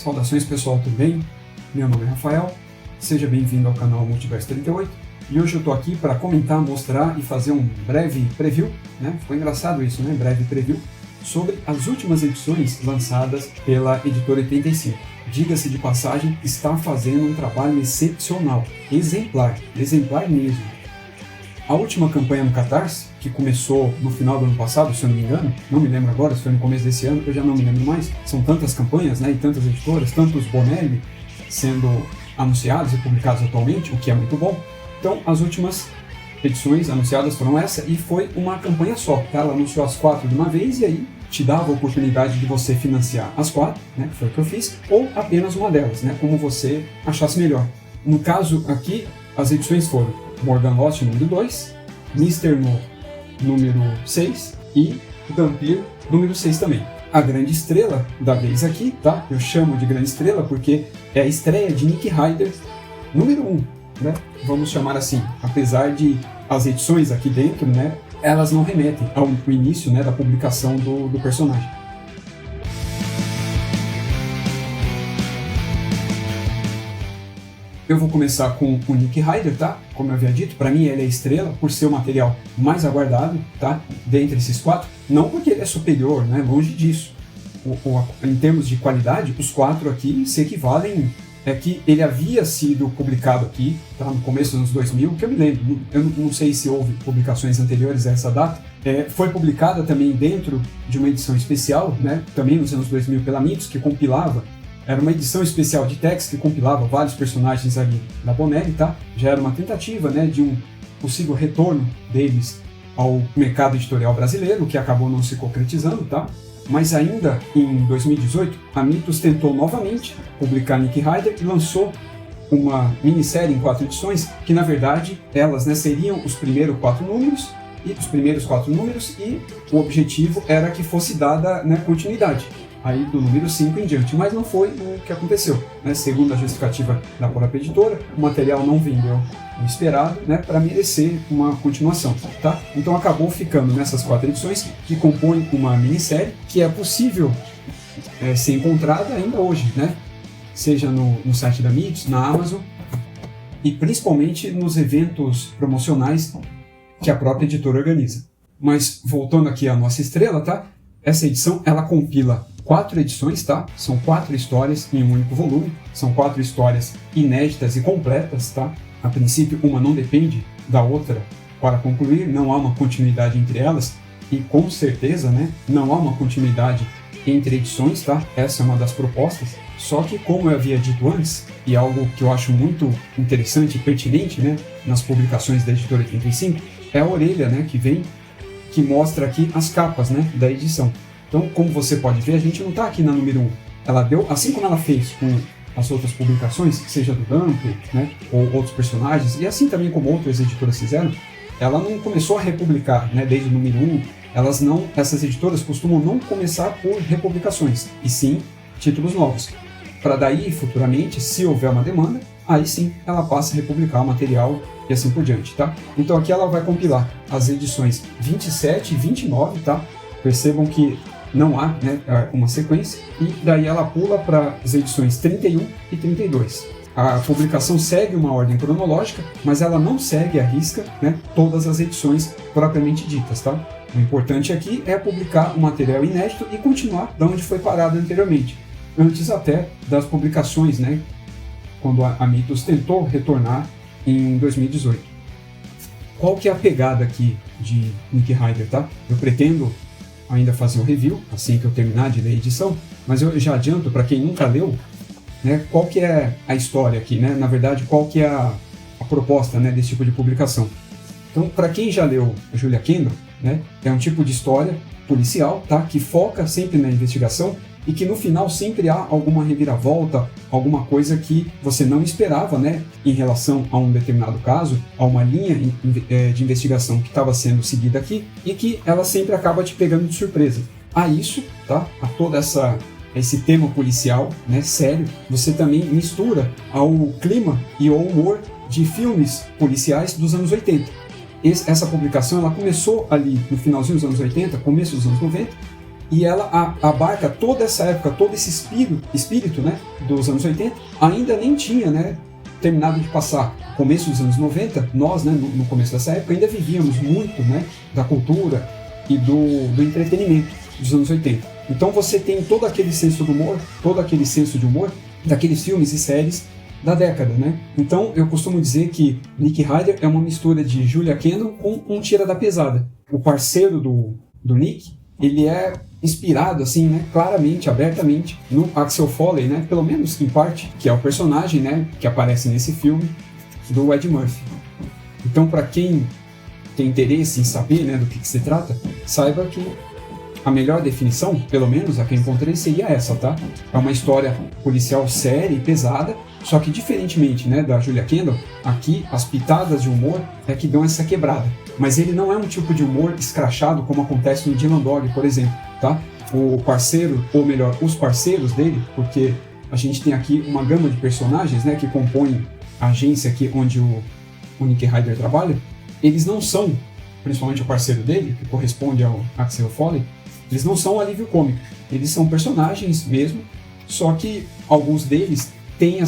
Saudações pessoal, tudo bem? Meu nome é Rafael, seja bem-vindo ao canal Multiverso 38 e hoje eu estou aqui para comentar, mostrar e fazer um breve preview, né? Ficou engraçado isso, né? Breve preview sobre as últimas edições lançadas pela Editora 85. Diga-se de passagem, está fazendo um trabalho excepcional, exemplar mesmo. A última campanha no Catarse, que começou no final do ano passado, se eu não me engano, não me lembro agora, se foi no começo desse ano, eu já não me lembro mais, são tantas campanhas, né, e tantas editoras, tantos Bonelli sendo anunciados e publicados atualmente, o que é muito bom. Então, as últimas edições anunciadas foram essa, e foi uma campanha só, tá? Ela anunciou as 4 de uma vez, e aí te dava a oportunidade de você financiar as 4, né, que foi o que eu fiz, ou apenas uma delas, né, como você achasse melhor. No caso aqui, as edições foram Morgan Lost número 2, Mr. No número 6 e Dampir número 6 também. A grande estrela da vez aqui, tá? Eu chamo de grande estrela porque é a estreia de Nick Ryder número 1, né? Vamos chamar assim, apesar de as edições aqui dentro, né, elas não remetem ao início, né, da publicação do personagem. Eu vou começar com o Nick Ryder, tá? Como eu havia dito, para mim ele é estrela por ser o material mais aguardado, tá? Dentre esses 4, não porque ele é superior, né? Longe disso. Em termos de qualidade, os 4 aqui se equivalem. É que ele havia sido publicado aqui, tá? No começo dos anos 2000, que eu me lembro, eu não sei se houve publicações anteriores a essa data. Foi publicada também dentro de uma edição especial, né? Também nos anos 2000 pela Mitos, que compilava. Era uma edição especial de text que compilava vários personagens ali da Bonelli, tá? Já era uma tentativa, né, de um possível retorno deles ao mercado editorial brasileiro, que acabou não se concretizando, tá? Mas ainda em 2018, a Mitos tentou novamente publicar Nick Ryder e lançou uma minissérie em 4 edições, que na verdade elas, né, seriam os primeiros 4 números, e o objetivo era que fosse dada, né, continuidade aí do número 5 em diante, mas não foi o que aconteceu, né? Segundo a justificativa da própria editora, o material não vendeu o esperado, né, para merecer uma continuação, tá? Então acabou ficando nessas 4 edições que compõem uma minissérie que é possível ser encontrada ainda hoje, né? Seja no site da Mitos, na Amazon e principalmente nos eventos promocionais que a própria editora organiza. Mas voltando aqui à nossa estrela, tá? Essa edição ela compila 4 edições, tá? São 4 histórias em um único volume, são 4 histórias inéditas e completas, tá? A princípio, uma não depende da outra para concluir, não há uma continuidade entre elas e com certeza, né, não há uma continuidade entre edições, tá? Essa é uma das propostas, só que como eu havia dito antes, e algo que eu acho muito interessante e pertinente, né, nas publicações da Editora 85, é a orelha, né, que mostra aqui as capas, né, da edição. Então, como você pode ver, a gente não está aqui na número 1. Ela deu, assim como ela fez com as outras publicações, seja do Dump, né, ou outros personagens, e assim também como outras editoras fizeram, ela não começou a republicar, né, desde o número 1. Essas editoras costumam não começar por republicações, e sim títulos novos. Para daí, futuramente, se houver uma demanda, aí sim ela passa a republicar o material e assim por diante, tá? Então aqui ela vai compilar as edições 27 e 29, tá? Percebam que não há, né, uma sequência, e daí ela pula para as edições 31 e 32. A publicação segue uma ordem cronológica, mas ela não segue à risca, né, todas as edições propriamente ditas, tá? O importante aqui é publicar o material inédito e continuar de onde foi parado anteriormente, antes até das publicações, né, quando a Mitos tentou retornar em 2018. Qual que é a pegada aqui de Nick Ryder, tá? Eu pretendo ainda fazer um review, assim que eu terminar de ler a edição, mas eu já adianto para quem nunca leu, né, qual que é a história aqui, né? Na verdade, qual que é a proposta, né, desse tipo de publicação. Então, para quem já leu Julia Kendall, né, é um tipo de história policial, tá, que foca sempre na investigação e que no final sempre há alguma reviravolta, alguma coisa que você não esperava, né, em relação a um determinado caso, a uma linha de investigação que estava sendo seguida aqui e que ela sempre acaba te pegando de surpresa. A isso, tá, a todo esse tema policial, né, sério, você também mistura ao clima e ao humor de filmes policiais dos anos 80. Essa publicação ela começou ali no finalzinho dos anos 80, começo dos anos 90, e ela abarca toda essa época, todo esse espírito, né, dos anos 80, ainda nem tinha, né, terminado de passar. No começo dos anos 90, nós, né, no começo dessa época, ainda vivíamos muito, né, da cultura e do entretenimento dos anos 80. Então você tem todo aquele senso de humor daqueles filmes e séries da década, né? Então eu costumo dizer que Nick Ryder é uma mistura de Julia Kendall com um tira da pesada. O parceiro do Nick, ele é inspirado, assim, né, claramente, abertamente, no Axel Foley, né, pelo menos em parte, que é o personagem, né, que aparece nesse filme do Ed Murphy. Então, para quem tem interesse em saber, né, do que se trata, saiba que a melhor definição, pelo menos a que eu encontrei, seria essa, tá? É uma história policial séria e pesada, só que diferentemente, né, da Julia Kendall, aqui as pitadas de humor é que dão essa quebrada. Mas ele não é um tipo de humor escrachado como acontece no Dylan Dog, por exemplo, tá? O parceiro, ou melhor, os parceiros dele, porque a gente tem aqui uma gama de personagens, né, que compõem a agência aqui onde o Nick Ryder trabalha, eles não são, principalmente o parceiro dele, que corresponde ao Axel Foley, eles não são alívio cômico, eles são personagens mesmo, só que alguns deles têm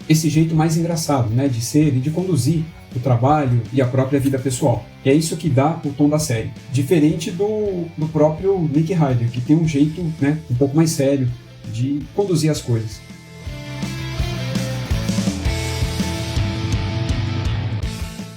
esse jeito mais engraçado, né, de ser e de conduzir o trabalho e a própria vida pessoal. E é isso que dá o tom da série. Diferente do próprio Nick Ryder, que tem um jeito, né, um pouco mais sério de conduzir as coisas.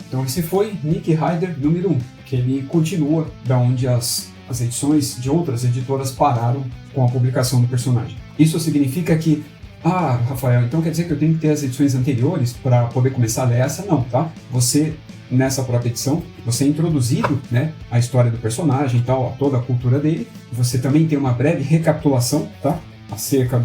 Então esse foi Nick Ryder número 1, que ele continua da onde as edições de outras editoras pararam com a publicação do personagem. Isso significa que, Rafael, então quer dizer que eu tenho que ter as edições anteriores para poder começar a ler essa? Não, tá? Você, nessa própria edição, você é introduzido, né, à história do personagem e tal, a toda a cultura dele. Você também tem uma breve recapitulação, tá? Acerca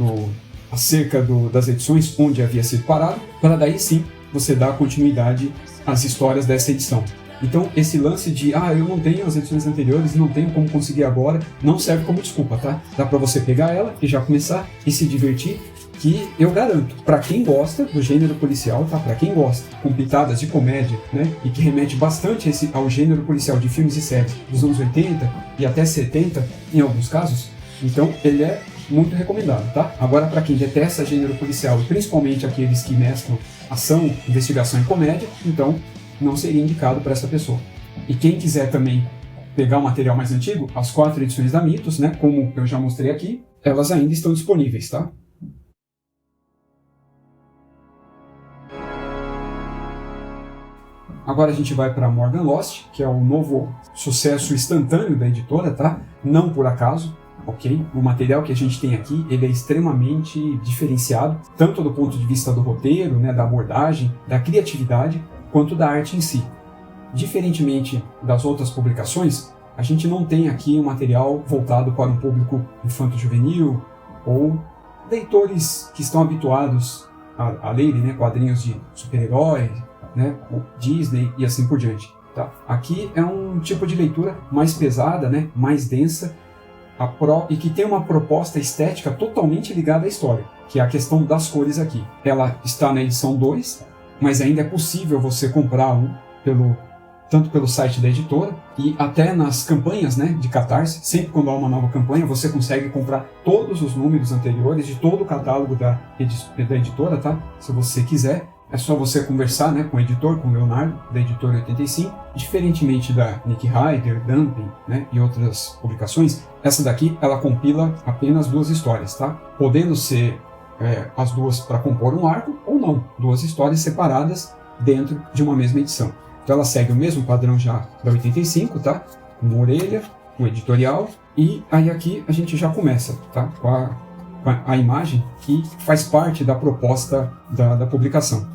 das edições onde havia sido parado, para daí sim você dar continuidade às histórias dessa edição. Então, esse lance de, eu não tenho as edições anteriores, não tenho como conseguir agora, não serve como desculpa, tá? Dá pra você pegar ela e já começar e se divertir, que eu garanto, pra quem gosta do gênero policial, tá? Pra quem gosta, com pitadas de comédia, né? E que remete bastante ao gênero policial de filmes e séries dos anos 80 e até 70, em alguns casos, então ele é muito recomendado, tá? Agora, pra quem detesta gênero policial, e principalmente aqueles que mesclam ação, investigação e comédia, então não seria indicado para essa pessoa. E quem quiser também pegar o material mais antigo, as 4 edições da Mitos, né, como eu já mostrei aqui, elas ainda estão disponíveis, tá? Agora a gente vai para Morgan Lost, que é o novo sucesso instantâneo da editora, tá? Não por acaso, ok? O material que a gente tem aqui, ele é extremamente diferenciado, tanto do ponto de vista do roteiro, né, da abordagem, da criatividade, quanto da arte em si. Diferentemente das outras publicações, a gente não tem aqui um material voltado para um público infanto-juvenil ou leitores que estão habituados a lerem, né, quadrinhos de super-heróis, né, Disney e assim por diante. Tá? Aqui é um tipo de leitura mais pesada, né, mais densa, e que tem uma proposta estética totalmente ligada à história, que é a questão das cores aqui. Ela está na edição 2, mas ainda é possível você comprar tanto pelo site da editora e até nas campanhas, né, de Catarse. Sempre quando há uma nova campanha, você consegue comprar todos os números anteriores de todo o catálogo da editora, tá? Se você quiser, é só você conversar, né, com o editor, com o Leonardo, da editora 85. Diferentemente da Nick Ryder, Dumping, né, e outras publicações, essa daqui ela compila apenas 2 histórias, tá? Podendo ser as duas para compor um arco, ou não, 2 histórias separadas dentro de uma mesma edição. Então ela segue o mesmo padrão já da 85, tá? Uma orelha, um editorial, e aí aqui a gente já começa, tá? Com a imagem que faz parte da proposta da publicação.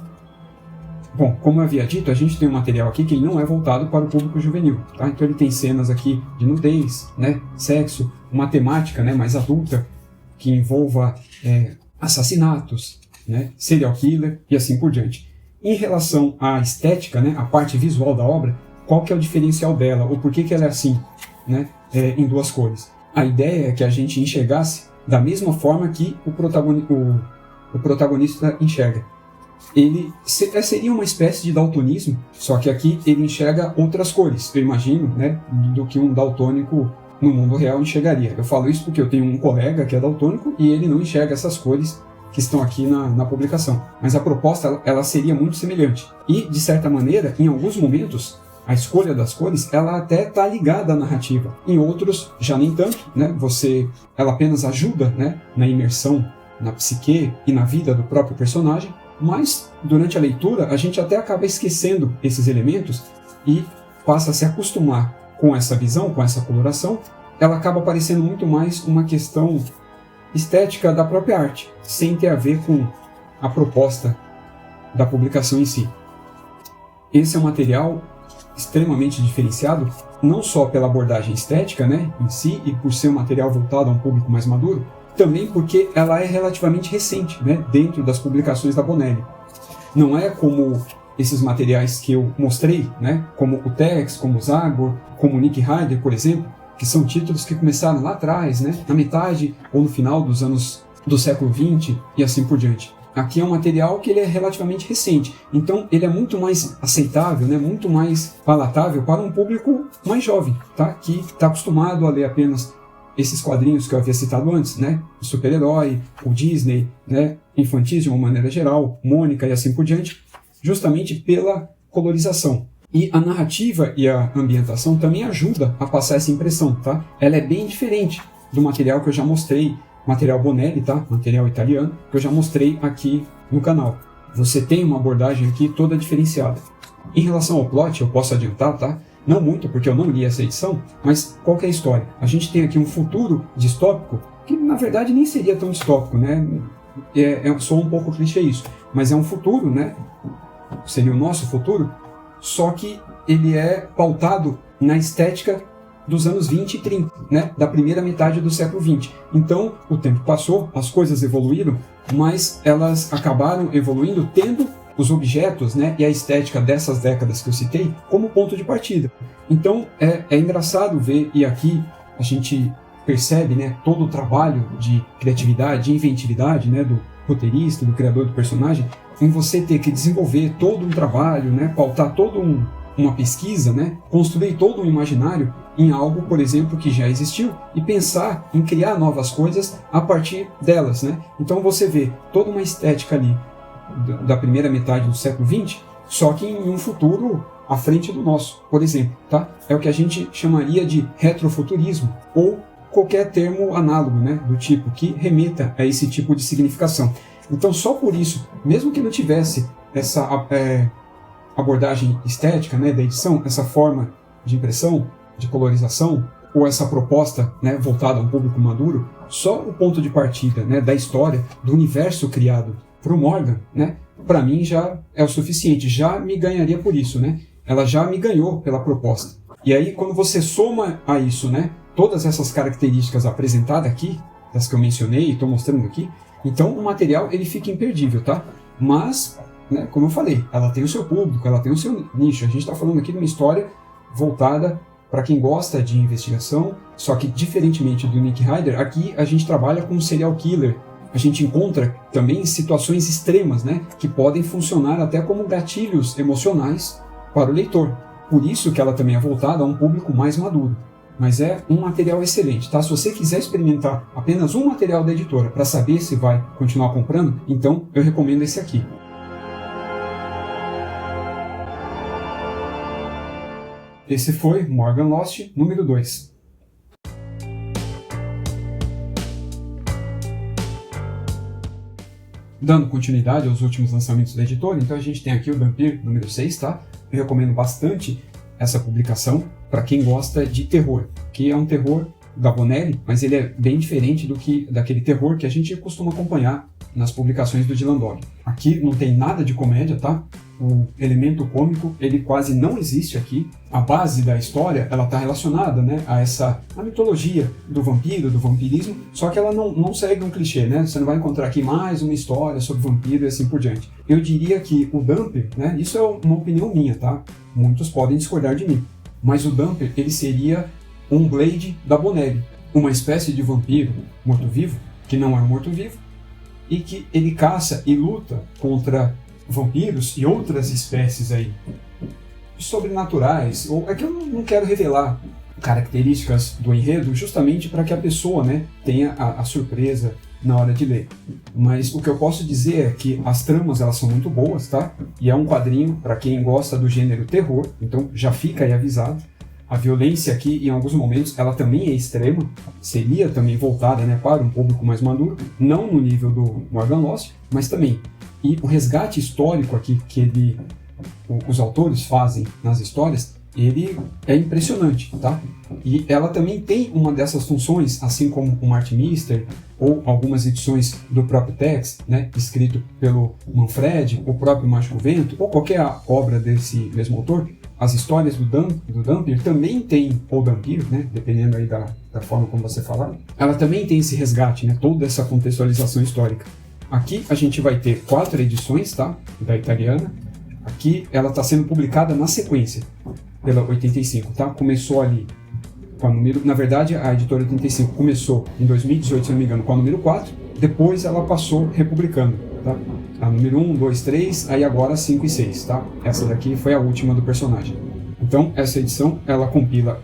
Bom, como eu havia dito, a gente tem um material aqui que ele não é voltado para o público juvenil, tá? Então ele tem cenas aqui de nudez, né, sexo, uma temática, né, mais adulta, que envolva assassinatos, né, serial killer e assim por diante. Em relação à estética, né, a parte visual da obra, qual que é o diferencial dela, ou por que ela é assim, né, em 2 cores? A ideia é que a gente enxergasse da mesma forma que o protagonista enxerga. Ele seria uma espécie de daltonismo, só que aqui ele enxerga outras cores, eu imagino, né, do que um daltônico no mundo real enxergaria. Eu falo isso porque eu tenho um colega que é daltônico e ele não enxerga essas cores que estão aqui na publicação. Mas a proposta ela seria muito semelhante. E, de certa maneira, em alguns momentos, a escolha das cores ela até está ligada à narrativa. Em outros, já nem tanto, né? Ela apenas ajuda, né, na imersão, na psique e na vida do próprio personagem. Mas, durante a leitura, a gente até acaba esquecendo esses elementos e passa a se acostumar com essa visão, com essa coloração. Ela acaba parecendo muito mais uma questão estética da própria arte, sem ter a ver com a proposta da publicação em si. Esse é um material extremamente diferenciado, não só pela abordagem estética, né, em si, e por ser um material voltado a um público mais maduro, também porque ela é relativamente recente, né, dentro das publicações da Bonelli. Não é como esses materiais que eu mostrei, né, como o Tex, como o Zagor, como o Nick Ryder, por exemplo, que são títulos que começaram lá atrás, né, na metade ou no final do século XX e assim por diante. Aqui é um material que ele é relativamente recente, então ele é muito mais aceitável, né, muito mais palatável para um público mais jovem, tá, que está acostumado a ler apenas esses quadrinhos que eu havia citado antes, né, o super-herói, o Disney, né, infantis de uma maneira geral, Mônica e assim por diante, justamente pela colorização. E a narrativa e a ambientação também ajuda a passar essa impressão, tá? Ela é bem diferente do material que eu já mostrei, material Bonelli, tá? Material italiano, que eu já mostrei aqui no canal. Você tem uma abordagem aqui toda diferenciada. Em relação ao plot, eu posso adiantar, tá? Não muito, porque eu não li essa edição, mas qual que é a história? A gente tem aqui um futuro distópico, que na verdade nem seria tão distópico, né? Sou um pouco clichê isso, mas é um futuro, né? Seria o nosso futuro, só que ele é pautado na estética dos anos 20 e 30, né? Da primeira metade do século 20. Então, o tempo passou, as coisas evoluíram, mas elas acabaram evoluindo tendo os objetos, né, e a estética dessas décadas que eu citei como ponto de partida. Então, é engraçado ver, e aqui a gente percebe, né, todo o trabalho de criatividade, de inventividade, né, do roteirista, do criador do personagem, em você ter que desenvolver todo um trabalho, né, pautar toda uma pesquisa, né, construir todo um imaginário em algo, por exemplo, que já existiu e pensar em criar novas coisas a partir delas, né? Então você vê toda uma estética ali da primeira metade do século XX, só que em um futuro à frente do nosso, por exemplo, tá? É o que a gente chamaria de retrofuturismo ou qualquer termo análogo, né, do tipo que remeta a esse tipo de significação. Então, só por isso, mesmo que não tivesse essa abordagem estética, né, da edição, essa forma de impressão, de colorização, ou essa proposta, né, voltada a um público maduro, só o ponto de partida, né, da história, do universo criado para o Morgan, né, para mim já é o suficiente, já me ganharia por isso, né? Ela já me ganhou pela proposta. E aí, quando você soma a isso, né, todas essas características apresentadas aqui, das que eu mencionei e estou mostrando aqui, então o material ele fica imperdível, tá? Mas, né, como eu falei, ela tem o seu público, ela tem o seu nicho. A gente está falando aqui de uma história voltada para quem gosta de investigação, só que diferentemente do Nick Ryder, aqui a gente trabalha com um serial killer. A gente encontra também situações extremas, né, que podem funcionar até como gatilhos emocionais para o leitor. Por isso que ela também é voltada a um público mais maduro. Mas é um material excelente, tá? Se você quiser experimentar apenas um material da editora para saber se vai continuar comprando, então eu recomendo esse aqui. Esse foi Morgan Lost número 2. Dando continuidade aos últimos lançamentos da editora, então a gente tem aqui o Dhampir número 6, tá? Eu recomendo bastante essa publicação para quem gosta de terror, que é um terror da Bonelli, mas ele é bem diferente daquele terror que a gente costuma acompanhar nas publicações do Dylan Dog. Aqui não tem nada de comédia, tá? O elemento cômico, ele quase não existe aqui. A base da história, ela está relacionada, né, a mitologia do vampiro, do vampirismo, só que ela não segue um clichê, né? Você não vai encontrar aqui mais uma história sobre vampiro e assim por diante. Eu diria que o Dhampir, né, isso é uma opinião minha, tá? Muitos podem discordar de mim, mas o Dhampir, ele seria um Blade da Bonelli, uma espécie de vampiro morto-vivo, que não é um morto-vivo, e que ele caça e luta contra vampiros e outras espécies aí sobrenaturais, ou é que eu não quero revelar características do enredo, justamente para que a pessoa, né, tenha a surpresa na hora de ler. Mas o que eu posso dizer é que as tramas elas são muito boas, tá? E é um quadrinho para quem gosta do gênero terror, então já fica aí avisado. A violência aqui, em alguns momentos, ela também é extrema, seria também voltada, né, para um público mais maduro, não no nível do Morgan Lost, mas também. E o resgate histórico aqui que os autores fazem nas histórias, ele é impressionante, tá? E ela também tem uma dessas funções, assim como o Martin Mister, ou algumas edições do próprio Tex, né, escrito pelo Manfred, o próprio Mágico Vento, ou qualquer obra desse mesmo autor. As histórias do Dhampir também tem, ou Dhampir, né, dependendo aí da forma como você falar, ela também tem esse resgate, né, toda essa contextualização histórica. Aqui a gente vai ter 4 edições, tá, da italiana. Aqui ela está sendo publicada na sequência, pela 85, tá? Começou ali com a número... Na verdade, a editora 85 começou em 2018, se não me engano, com a número 4, depois ela passou republicando, tá? A número 1, 2, 3, aí agora 5 e 6, tá? Essa daqui foi a última do personagem. Então, essa edição, ela compila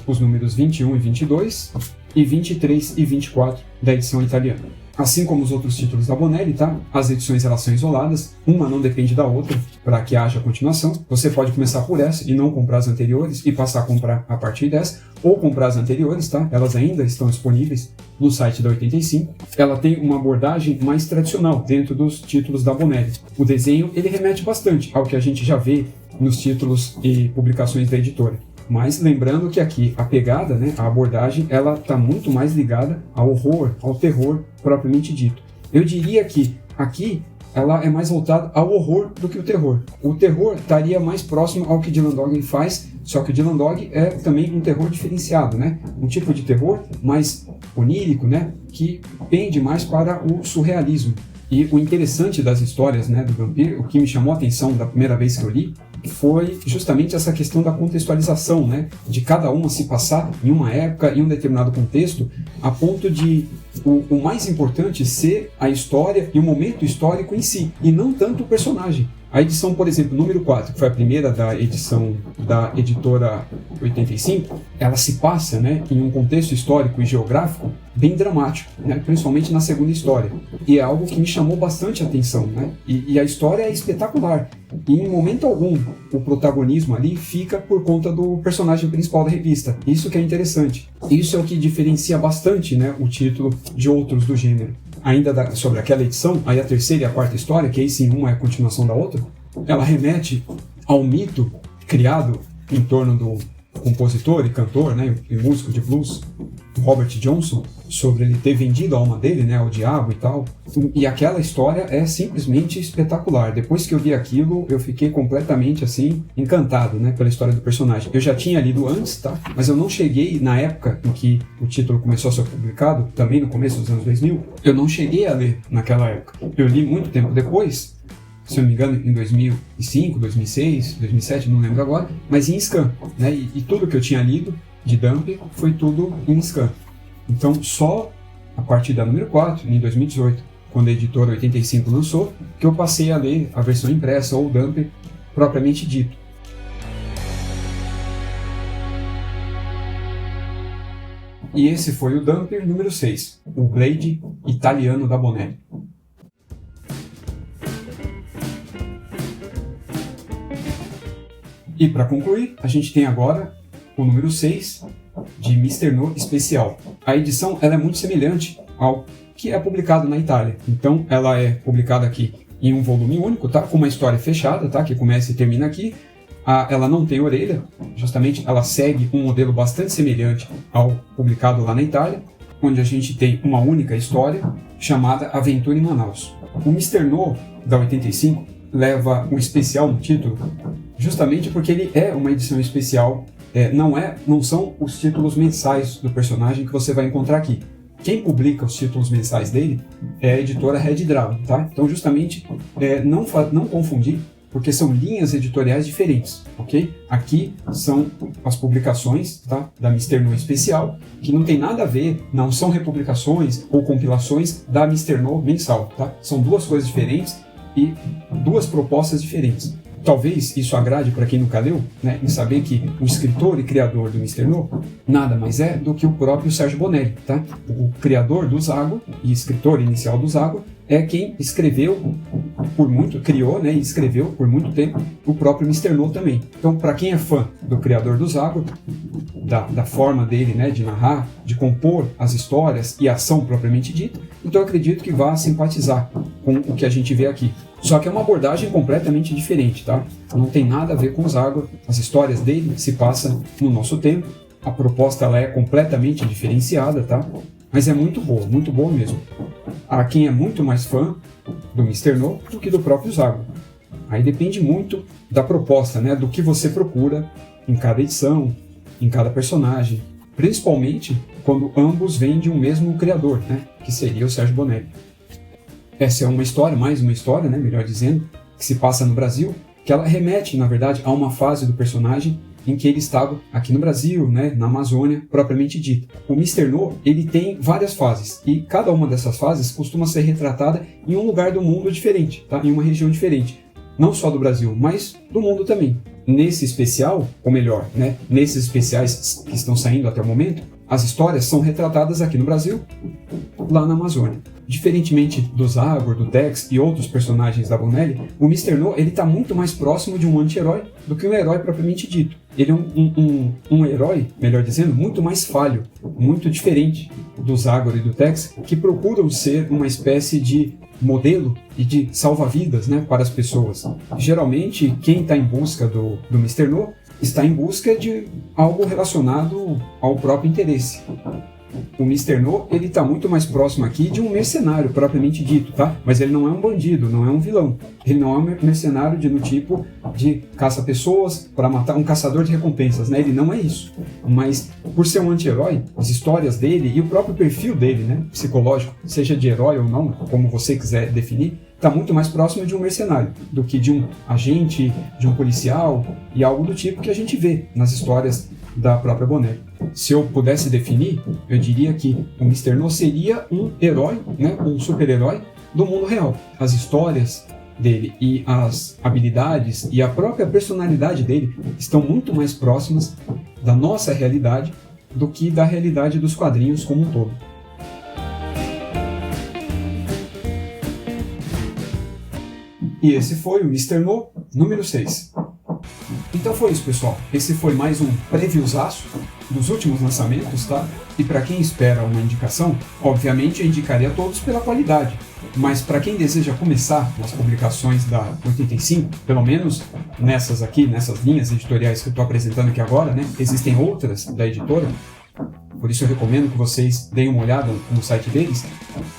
os números 21 e 22, e 23 e 24 da edição italiana. Assim como os outros títulos da Bonelli, tá? As edições elas são isoladas, uma não depende da outra para que haja continuação. Você pode começar por essa e não comprar as anteriores e passar a comprar a partir dessa, ou comprar as anteriores, tá? Elas ainda estão disponíveis no site da 85. Ela tem uma abordagem mais tradicional dentro dos títulos da Bonelli. O desenho ele remete bastante ao que a gente já vê nos títulos e publicações da editora. Mas lembrando que aqui a pegada, né, a abordagem, ela está muito mais ligada ao horror, ao terror propriamente dito. Eu diria que aqui ela é mais voltada ao horror do que o terror. O terror estaria mais próximo ao que Dylan Dog faz, só que o Dylan Dog é também um terror diferenciado, né? Um tipo de terror mais onírico, né, que pende mais para o surrealismo. E o interessante das histórias, né, do Dhampir, o que me chamou a atenção da primeira vez que eu li, foi justamente essa questão da contextualização, né, de cada uma se passar em uma época, em um determinado contexto, a ponto de o mais importante ser a história e o momento histórico em si, e não tanto o personagem. A edição, por exemplo, número 4, que foi a primeira da edição da editora 85, ela se passa, né, em um contexto histórico e geográfico bem dramático, né, principalmente na segunda história. E é algo que me chamou bastante atenção, né? E a história é espetacular. E em momento algum, o protagonismo ali fica por conta do personagem principal da revista. Isso que é interessante. Isso é o que diferencia bastante, né, o título de outros do gênero. Ainda sobre aquela edição, aí a terceira e a quarta história, que aí sim uma é a continuação da outra, ela remete ao mito criado em torno do compositor e cantor, né, e músico de blues, Robert Johnson, sobre ele ter vendido a alma dele, né, ao diabo e tal. E aquela história é simplesmente espetacular. Depois que eu vi aquilo, eu fiquei completamente assim encantado, né, pela história do personagem. Eu já tinha lido antes, tá? Mas eu não cheguei na época em que o título começou a ser publicado, também no começo dos anos 2000, eu não cheguei a ler naquela época. Eu li muito tempo depois, se eu não me engano, em 2005, 2006, 2007, não lembro agora, mas em scan, né? E tudo que eu tinha lido de Dhampir foi tudo em scan. Então, só a partir da número 4, em 2018, quando a editora 85 lançou, que eu passei a ler a versão impressa ou Dhampir propriamente dito. E esse foi o Dhampir número 6, o Blade italiano da Bonelli. E para concluir, a gente tem agora o número 6 de Mr. No Especial. A edição ela é muito semelhante ao que é publicado na Itália. Então ela é publicada aqui em um volume único, tá? Com uma história fechada, tá? Que começa e termina aqui. Ela não tem orelha, justamente ela segue um modelo bastante semelhante ao publicado lá na Itália, onde a gente tem uma única história chamada Aventura em Manaus. O Mr. No da 85 leva um especial no título, justamente porque ele é uma edição especial, não são os títulos mensais do personagem que você vai encontrar aqui. Quem publica os títulos mensais dele é a editora Red Dragon, tá? Então, justamente, não confundir, porque são linhas editoriais diferentes, ok? Aqui são as publicações, tá, da Mr. No Especial, que não tem nada a ver, não são republicações ou compilações da Mr. No mensal, tá? São duas coisas diferentes e duas propostas diferentes. Talvez isso agrade para quem nunca leu, né, em saber que o escritor e criador do Mister No nada mais é do que o próprio Sérgio Bonelli, tá? O criador do Zago e escritor inicial do Zago é quem escreveu criou, né, e escreveu por muito tempo o próprio Mister No também. Então, para quem é fã do criador do Zago, da forma dele, né, de narrar, de compor as histórias e a ação propriamente dita, então eu acredito que vá simpatizar com o que a gente vê aqui. Só que é uma abordagem completamente diferente, tá? Não tem nada a ver com o Zago, as histórias dele se passam no nosso tempo, a proposta ela é completamente diferenciada, tá? Mas é muito boa mesmo. Há quem é muito mais fã do Mister No do que do próprio Zago. Aí depende muito da proposta, né? Do que você procura em cada edição, em cada personagem, principalmente quando ambos vêm de um mesmo criador, né? Que seria o Sérgio Bonelli. Essa é uma história, mais uma história, né? Melhor dizendo, que se passa no Brasil, que ela remete, na verdade, a uma fase do personagem em que ele estava aqui no Brasil, né, na Amazônia, propriamente dita. O Mister No, ele tem várias fases, e cada uma dessas fases costuma ser retratada em um lugar do mundo diferente, tá? Em uma região diferente. Não só do Brasil, mas do mundo também. Nesse especial, ou melhor, né, nesses especiais que estão saindo até o momento, as histórias são retratadas aqui no Brasil, lá na Amazônia. Diferentemente do Zagor, do Tex e outros personagens da Bonelli, o Mister No está muito mais próximo de um anti-herói do que um herói propriamente dito. Ele é um herói, melhor dizendo, muito mais falho, muito diferente do Zagor e do Tex, que procuram ser uma espécie de modelo e de salva-vidas, né, para as pessoas. Geralmente, quem está em busca do Mister No está em busca de algo relacionado ao próprio interesse. O Mister No, ele está muito mais próximo aqui de um mercenário propriamente dito, tá? Mas ele não é um bandido, não é um vilão. Ele não é um mercenário do tipo de caça-pessoas para matar, um caçador de recompensas, né? Ele não é isso. Mas, por ser um anti-herói, as histórias dele e o próprio perfil dele, né, psicológico, seja de herói ou não, como você quiser definir, está muito mais próximo de um mercenário do que de um agente, de um policial e algo do tipo que a gente vê nas histórias da própria Bonelli. Se eu pudesse definir, eu diria que o Mister No seria um herói, né, um super-herói do mundo real. As histórias dele e as habilidades e a própria personalidade dele estão muito mais próximas da nossa realidade do que da realidade dos quadrinhos como um todo. E esse foi o Mister No número 6. Então foi isso, pessoal. Esse foi mais um previewzaço dos últimos lançamentos, tá? E para quem espera uma indicação, obviamente eu indicaria todos pela qualidade. Mas para quem deseja começar nas publicações da 85, pelo menos nessas linhas editoriais que eu estou apresentando aqui agora, né? Existem outras da editora, por isso eu recomendo que vocês deem uma olhada no site deles.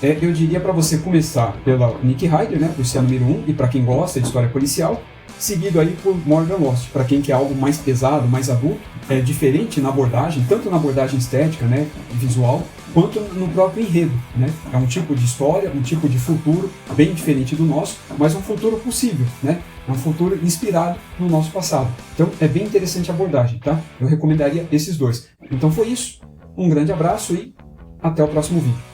Eu diria para você começar pela Nick Ryder, né? Por ser a número 1, e para quem gosta de história policial, seguido aí por Morgan Lost, para quem quer algo mais pesado, mais adulto, diferente na abordagem, tanto na abordagem estética, né, visual, quanto no próprio enredo, né? É um tipo de história, um tipo de futuro bem diferente do nosso, mas um futuro possível, né? É um futuro inspirado no nosso passado. Então é bem interessante a abordagem, tá? Eu recomendaria esses dois. Então foi isso. Um grande abraço e até o próximo vídeo.